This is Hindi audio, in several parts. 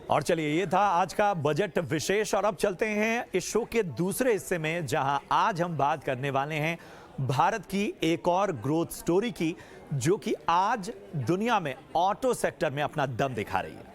और चलिए, ये था आज का बजट विशेष। और अब चलते हैं इस शो के दूसरे हिस्से में, जहां आज हम बात करने वाले हैं भारत की एक और ग्रोथ स्टोरी की, जो कि आज दुनिया में ऑटो सेक्टर में अपना दम दिखा रही है।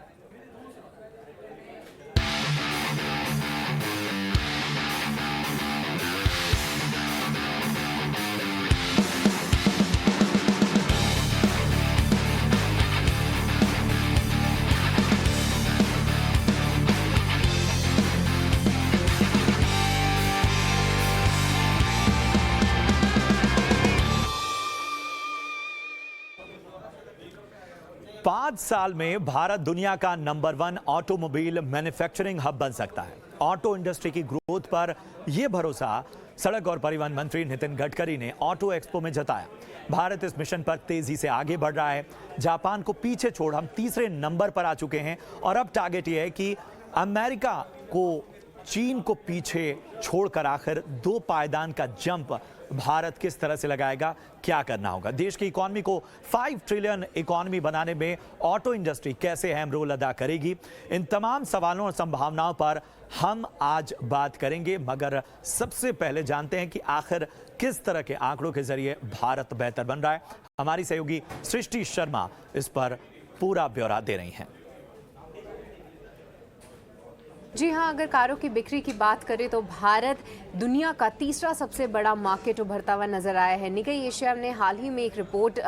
5 साल में भारत दुनिया का नंबर 1 ऑटोमोबाइल मैन्युफैक्चरिंग हब बन सकता है। ऑटो इंडस्ट्री की ग्रोथ पर यह भरोसा सड़क और परिवहन मंत्री नितिन गडकरी ने ऑटो एक्सपो में जताया। भारत इस मिशन पर तेजी से आगे बढ़ रहा है। जापान को पीछे छोड़ हम तीसरे नंबर पर आ चुके हैं और अब टारगेट यह है कि अमेरिका को, चीन को पीछे छोड़कर आखिर 2 पायदान का जंप भारत किस तरह से लगाएगा, क्या करना होगा। देश की इकोनॉमी को 5 ट्रिलियन इकोनॉमी बनाने में ऑटो इंडस्ट्री कैसे अहम रोल अदा करेगी, इन तमाम सवालों और संभावनाओं पर हम आज बात करेंगे। मगर सबसे पहले जानते हैं कि आखिर किस तरह के आंकड़ों के जरिए भारत बेहतर बन रहा है। हमारी सहयोगी सृष्टि शर्मा इस पर पूरा ब्यौरा दे रही हैं। जी हाँ, अगर कारों की बिक्री की बात करें तो भारत दुनिया का तीसरा सबसे बड़ा मार्केट उभरता हुआ नजर आया है। निकाई एशिया ने हाल ही में एक रिपोर्ट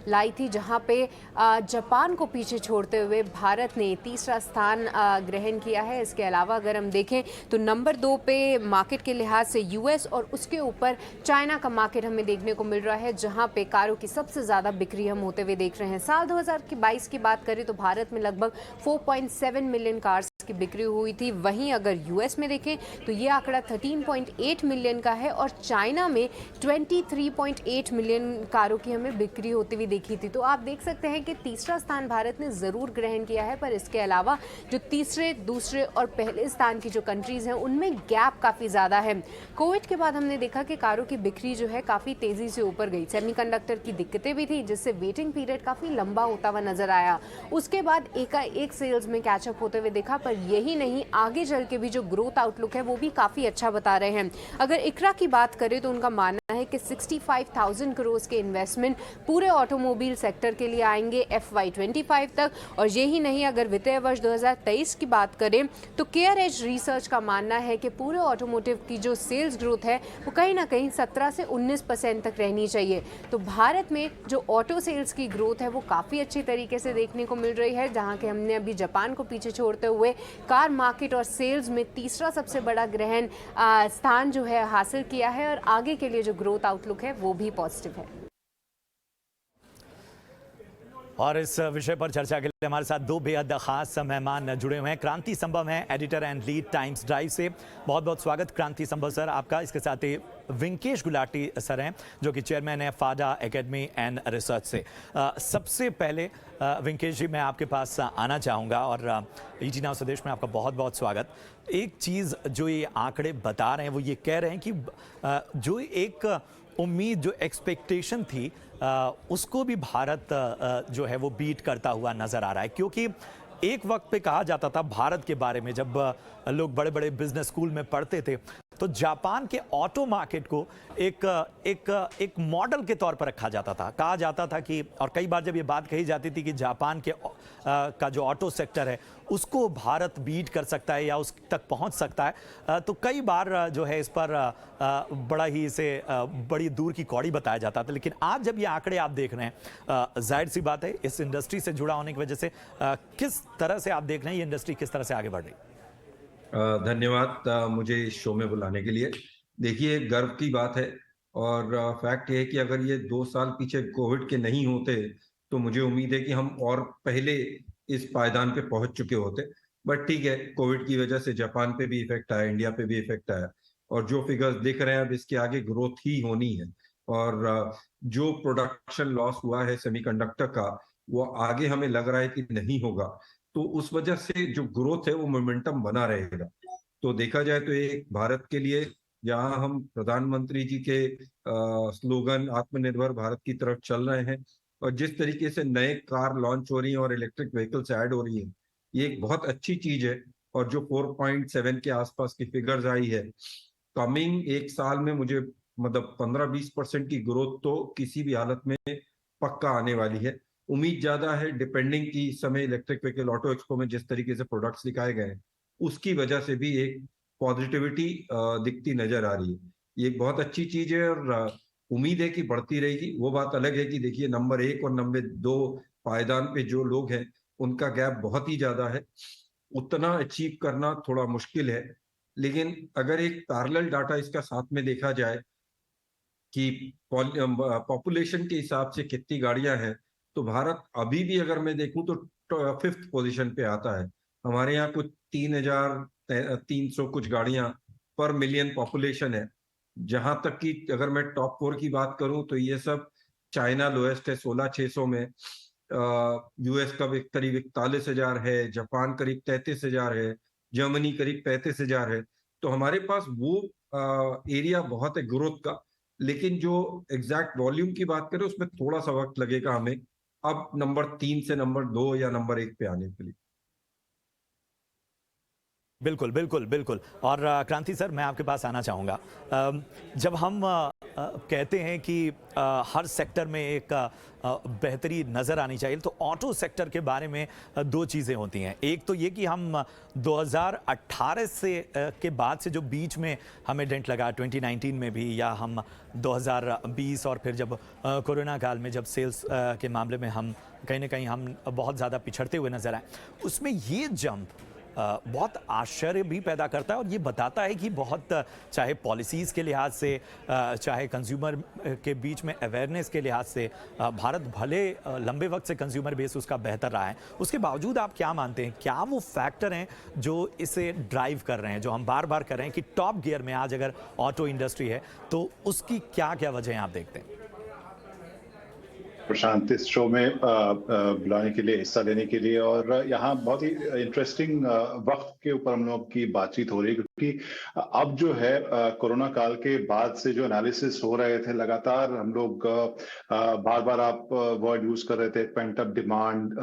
लाई थी, जहां पे जापान को पीछे छोड़ते हुए भारत ने तीसरा स्थान ग्रहण किया है। इसके अलावा अगर हम देखें तो नंबर 2 पे मार्केट के लिहाज से यूएस और उसके ऊपर चाइना का मार्केट हमें देखने को मिल रहा है, जहाँ पे कारों की सबसे ज़्यादा बिक्री हम होते हुए देख रहे हैं। साल 2022 की बात करें तो भारत में लगभग 4.7 मिलियन कार्स की बिक्री हुई थी। वहीं अगर यूएस में देखें तो ये आंकड़ा 13.8 मिलियन का है और चाइना में 23.8 मिलियन कारों की हमें बिक्री होती हुई देखी थी। तो आप देख सकते हैं कि तीसरा स्थान भारत ने ज़रूर ग्रहण किया है, पर इसके अलावा जो तीसरे, दूसरे और पहले स्थान की जो कंट्रीज़ हैं उनमें गैप काफ़ी ज़्यादा है। कोविड के बाद हमने देखा कि कारों की बिक्री जो है काफ़ी तेज़ी से ऊपर गई। सेमीकंडक्टर की दिक्कतें भी थी, जिससे वेटिंग पीरियड काफ़ी लंबा होता हुआ नजर आया। उसके बाद एकाएक सेल्स में कैचअप होते हुए देखा, पर यही नहीं, आगे चल के भी जो ग्रोथ आउटलुक है वो भी काफ़ी अच्छा बता रहे हैं। अगर इकरा की बात करें तो उनका मानना है कि 65,000 करोड़ के इन्वेस्टमेंट पूरे ऑटोमोबाइल सेक्टर के लिए आएंगे FY25 तक। और यही नहीं, अगर वित्तीय वर्ष 2023 की बात करें तो केयर एज रिसर्च का मानना है कि पूरे ऑटोमोटिव की जो सेल्स ग्रोथ है वो कहीं ना कहीं 17 से 19% तक रहनी चाहिए। तो भारत में जो ऑटो सेल्स की ग्रोथ है वो काफ़ी अच्छी तरीके से देखने को मिल रही है, जहाँ के हमने अभी जापान को पीछे छोड़ते हुए कार मार्केट और सेल्स में तीसरा सबसे बड़ा ग्रहण स्थान जो है हासिल किया है। और आगे के लिए जो ग्रोथ आउटलुक है वो भी पॉजिटिव है। और इस विषय पर चर्चा के लिए हमारे साथ 2 बेहद खास मेहमान जुड़े हुए हैं। क्रांति संभव हैं, editor and lead times drive से। बहुत बहुत स्वागत क्रांति संभव सर आपका। इसके साथ ही विंकेश गुलाटी सर हैं, जो कि चेयरमैन है फाडा एकेडमी एंड रिसर्च से। सबसे पहले विंकेश जी, मैं आपके पास आना चाहूँगा और ईटी नाउ स्वदेश में आपका बहुत बहुत स्वागत। एक चीज़ जो ये आंकड़े बता रहे हैं वो ये कह रहे हैं कि जो एक उम्मीद, जो एक्सपेक्टेशन थी, उसको भी भारत जो है वो बीट करता हुआ नजर आ रहा है। क्योंकि एक वक्त पे कहा जाता था भारत के बारे में, जब लोग बड़े बड़े बिजनेस स्कूल में पढ़ते थे, तो जापान के ऑटो मार्केट को एक मॉडल के तौर पर रखा जाता था। कहा जाता था कि, और कई बार जब ये बात कही जाती थी कि जापान के का जो ऑटो सेक्टर है उसको भारत बीट कर सकता है या उस तक पहुंच सकता है, तो कई बार जो है इस पर बड़ा ही इसे बड़ी दूर की कौड़ी बताया जाता था। लेकिन आज जब ये आंकड़े आप देख रहे हैं, जाहिर सी बात है इस इंडस्ट्री से जुड़ा होने की वजह से किस तरह से आप देख रहे हैं ये इंडस्ट्री किस तरह से आगे बढ़ रही है? धन्यवाद मुझे इस शो में बुलाने के लिए। देखिए, गर्व की बात है और फैक्ट ये है कि अगर ये 2 साल पीछे कोविड के नहीं होते तो मुझे उम्मीद है कि हम और पहले इस पायदान पे पहुंच चुके होते। बट ठीक है, कोविड की वजह से जापान पे भी इफेक्ट आया, इंडिया पे भी इफेक्ट आया और जो फिगर्स दिख रहे हैं अब इसके आगे ग्रोथ ही होनी है। और जो प्रोडक्शन लॉस हुआ है सेमीकंडक्टर का, वो आगे हमें लग रहा है कि नहीं होगा। तो उस वजह से जो ग्रोथ है वो मोमेंटम बना रहेगा। तो देखा जाए तो एक भारत के लिए, जहां हम प्रधानमंत्री जी के स्लोगन आत्मनिर्भर भारत की तरफ चल रहे हैं और जिस तरीके से नए कार लॉन्च हो रही हैं और इलेक्ट्रिक व्हीकल्स ऐड हो रही हैं, ये एक बहुत अच्छी चीज है। और जो 4.7 के आसपास की फिगर्स आई है, कमिंग एक साल में मुझे मतलब 15-20% की ग्रोथ तो किसी भी हालत में पक्का आने वाली है। उम्मीद ज्यादा है, डिपेंडिंग की इस समय इलेक्ट्रिक व्हीकल ऑटो एक्सपो में जिस तरीके से प्रोडक्ट्स दिखाए गए हैं उसकी वजह से भी एक पॉजिटिविटी दिखती नजर आ रही है। ये एक बहुत अच्छी चीज है और उम्मीद है कि बढ़ती रहेगी। वो बात अलग है कि देखिए नंबर 1 और नंबर 2 पायदान पे जो लोग हैं उनका गैप बहुत ही ज्यादा है, उतना अचीव करना थोड़ा मुश्किल है। लेकिन अगर एक पैरेलल डाटा इसका साथ में देखा जाए कि पॉपुलेशन के हिसाब से कितनी गाड़ियां हैं, तो भारत अभी भी अगर मैं देखूं तो 5th पोजीशन पे आता है। हमारे यहाँ कुछ 3,300 कुछ गाड़ियां पर मिलियन पॉपुलेशन है। जहां तक कि अगर मैं टॉप 4 की बात करूं तो ये सब चाइना लोएस्ट है 16,600 में, यूएस का करीब 41,000 है, जापान करीब 33,000 है, जर्मनी करीब 35,000 है। तो हमारे पास वो एरिया बहुत है ग्रोथ का। लेकिन जो एग्जैक्ट वॉल्यूम की बात करें उसमें थोड़ा सा वक्त लगेगा हमें अब नंबर 3 से नंबर 2 या नंबर 1 पे आने के लिए। बिल्कुल, बिल्कुल, बिल्कुल। और क्रांति सर, मैं आपके पास आना चाहूँगा। जब हम कहते हैं कि हर सेक्टर में एक बेहतरी नज़र आनी चाहिए, तो ऑटो सेक्टर के बारे में दो चीज़ें होती हैं। एक तो ये कि हम 2018 से के बाद से जो बीच में हमें डेंट लगा 2019 में भी, या हम 2020 और फिर जब कोरोना काल में जब सेल्स के मामले में हम कहीं न कहीं हम बहुत ज़्यादा पिछड़ते हुए नज़र आए, उसमें ये जंप बहुत आश्चर्य भी पैदा करता है और ये बताता है कि बहुत चाहे पॉलिसीज़ के लिहाज से, चाहे कंज्यूमर के बीच में अवेयरनेस के लिहाज से, भारत भले लंबे वक्त से कंज्यूमर बेस उसका बेहतर रहा है, उसके बावजूद आप क्या मानते हैं, क्या वो फैक्टर हैं जो इसे ड्राइव कर रहे हैं, जो हम बार बार कर रहे हैं कि टॉप गियर में आज अगर ऑटो इंडस्ट्री है, तो उसकी क्या क्या वजह आप देखते हैं? प्रशांत इस शो में बुलाने के लिए, हिस्सा लेने के लिए, और यहाँ बहुत ही इंटरेस्टिंग वक्त के ऊपर हम लोग की बातचीत हो रही है, क्योंकि अब जो है कोरोना काल के बाद से जो एनालिसिस हो रहे थे लगातार, हम लोग बार बार आप वर्ड यूज कर रहे थे पेंट अप डिमांड,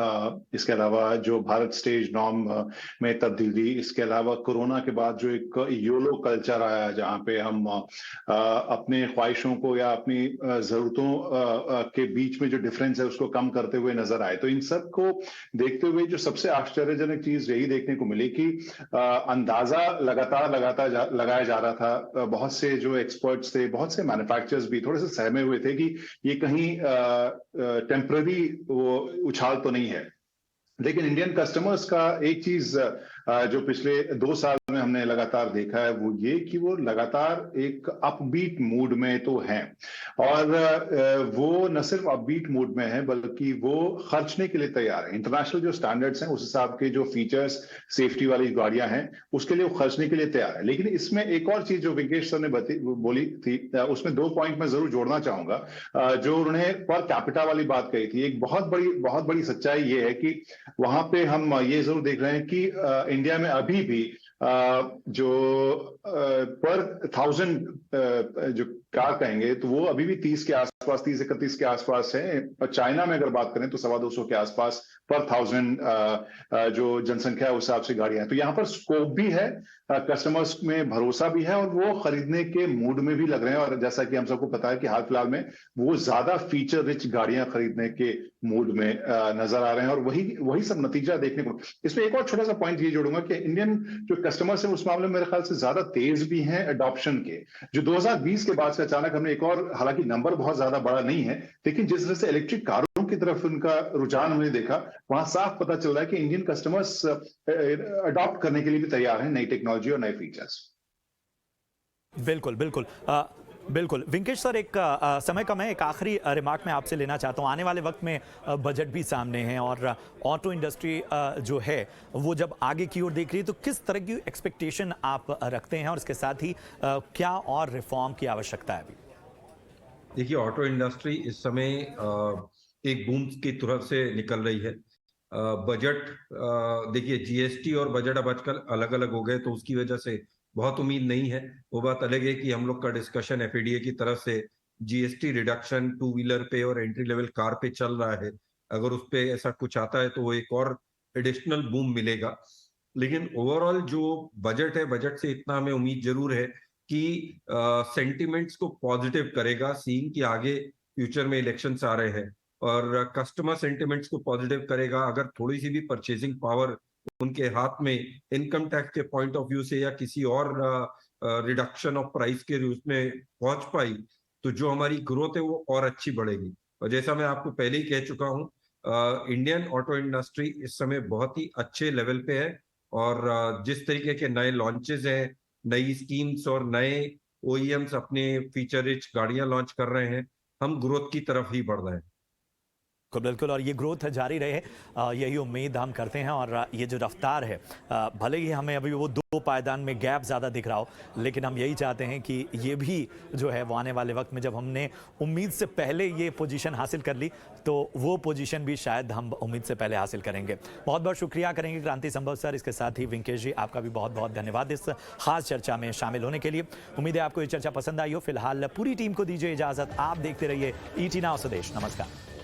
इसके अलावा जो भारत स्टेज नॉर्म में तब्दीली, इसके अलावा कोरोना के बाद जो एक योलो कल्चर आया जहाँ पे हम अपने ख्वाहिशों को या अपनी जरूरतों के बीच में जो डिफरेंस है उसको कम करते हुए नजर आए। तो इन सब को देखते हुए जो सबसे आश्चर्यजनक चीज यही देखने को मिली कि अंदाजा लगातार लगाया जा रहा था। बहुत से जो एक्सपर्ट्स थे, बहुत से मैन्युफैक्चरर्स भी थोड़े से सहमे हुए थे कि ये कहीं टेम्पररी वो उछाल तो नहीं है। लेकिन इंडियन कस्टमर्स का एक चीज जो पिछले 2 साल में हमने लगातार देखा है वो ये कि वो लगातार एक अपबीट मूड में तो हैं, और वो न सिर्फ अपबीट मूड में है बल्कि वो खर्चने के लिए तैयार है। इंटरनेशनल जो स्टैंडर्ड्स हैं उस हिसाब के जो फीचर्स, सेफ्टी वाली गाड़ियां हैं, उसके लिए वो खर्चने के लिए तैयार है। लेकिन इसमें एक और चीज जो विकेश सर ने बोली थी, उसमें 2 पॉइंट मैं जरूर जोड़ना चाहूंगा। जो उन्होंने पर कैपिटा वाली बात कही थी, एक बहुत बड़ी सच्चाई ये है कि वहां पे हम ये जरूर देख रहे हैं कि इंडिया में अभी भी जो पर 1000 जो कार कहेंगे तो वो अभी भी 30 के आसपास, 30-31 के आसपास है। और चाइना में अगर बात करें तो 250 के आसपास पर 1000 जो जनसंख्या है उस हिसाब से गाड़ियां हैं। तो यहाँ पर स्कोप भी है, कस्टमर्स में भरोसा भी है और वो खरीदने के मूड में भी लग रहे हैं। और जैसा कि हम सबको पता है कि हाल फिलहाल में वो ज्यादा फीचर रिच गाड़ियां खरीदने के मूड में नजर आ रहे हैं, और वही सब नतीजा देखने को। इसमें एक और छोटा सा पॉइंट ये जोड़ूंगा कि इंडियन जो कस्टमर्स हैं उस मामले में मेरे ख्याल से ज्यादा तेज भी हैं अडॉप्शन के। जो 2020 के बाद से अचानक हमने एक और, हालांकि नंबर बहुत ज्यादा बड़ा नहीं है, लेकिन जिस तरह से इलेक्ट्रिक कारों की तरफ उनका रुझान हमने देखा, वहां साफ पता चल रहा है कि इंडियन कस्टमर्स अडॉप्ट करने के लिए भी तैयार हैं नई टेक्नोलॉजी और नए फीचर्स। बिल्कुल, बिल्कुल। बिल्कुल विंकेश सर, एक समय कम है, एक आखिरी रिमार्क मैं आपसे लेना चाहता हूँ। आने वाले वक्त में बजट भी सामने है और ऑटो इंडस्ट्री जो है वो जब आगे की ओर देख रही है, तो किस तरह की एक्सपेक्टेशन आप रखते हैं और इसके साथ ही क्या और रिफॉर्म की आवश्यकता है अभी? देखिए, ऑटो इंडस्ट्री इस समय एक बूम की तरफ से निकल रही है। बजट देखिए, जीएसटी और बजट अब आजकल अलग अलग हो गए, तो उसकी वजह से बहुत उम्मीद नहीं है। वो बात अलग है कि हम लोग का डिस्कशन एफएडीए की तरफ से जीएसटी रिडक्शन 2 व्हीलर पे और एंट्री लेवल कार पे चल रहा है। अगर उस पे ऐसा कुछ आता है तो वो एक और एडिशनल बूम मिलेगा। लेकिन ओवरऑल जो बजट है, बजट से इतना हमें उम्मीद जरूर है कि सेंटिमेंट्स को पॉजिटिव करेगा, सीइंग कि आगे फ्यूचर में इलेक्शंस आ रहे हैं, और कस्टमर सेंटिमेंट्स को पॉजिटिव करेगा। अगर थोड़ी सी भी परचेजिंग पावर उनके हाथ में इनकम टैक्स के पॉइंट ऑफ व्यू से या किसी और रिडक्शन ऑफ प्राइस के रूप में पहुंच पाई, तो जो हमारी ग्रोथ है वो और अच्छी बढ़ेगी। और जैसा मैं आपको पहले ही कह चुका हूं, इंडियन ऑटो इंडस्ट्री इस समय बहुत ही अच्छे लेवल पे है, और जिस तरीके के नए लॉन्चेस हैं, नई स्कीम्स और नए ओईएम्स अपने फीचर रिच गाड़ियां लॉन्च कर रहे हैं, हम ग्रोथ की तरफ ही बढ़ रहे हैं। बिल्कुल, और ये ग्रोथ जारी रहे, यही उम्मीद हम करते हैं। और ये जो रफ्तार है, भले ही हमें अभी वो दो पायदान में गैप ज़्यादा दिख रहा हो, लेकिन हम यही चाहते हैं कि ये भी जो है वो आने वाले वक्त में, जब हमने उम्मीद से पहले ये पोजीशन हासिल कर ली, तो वो पोजीशन भी शायद हम उम्मीद से पहले हासिल करेंगे। बहुत बहुत शुक्रिया करेंगे क्रांति संभव सर, इसके साथ ही विंकेश जी, आपका भी बहुत बहुत धन्यवाद इस खास चर्चा में शामिल होने के लिए। उम्मीद है आपको ये चर्चा पसंद आई हो। फिलहाल पूरी टीम को दीजिए इजाज़त, आप देखते रहिए ET Now स्वदेश। नमस्कार।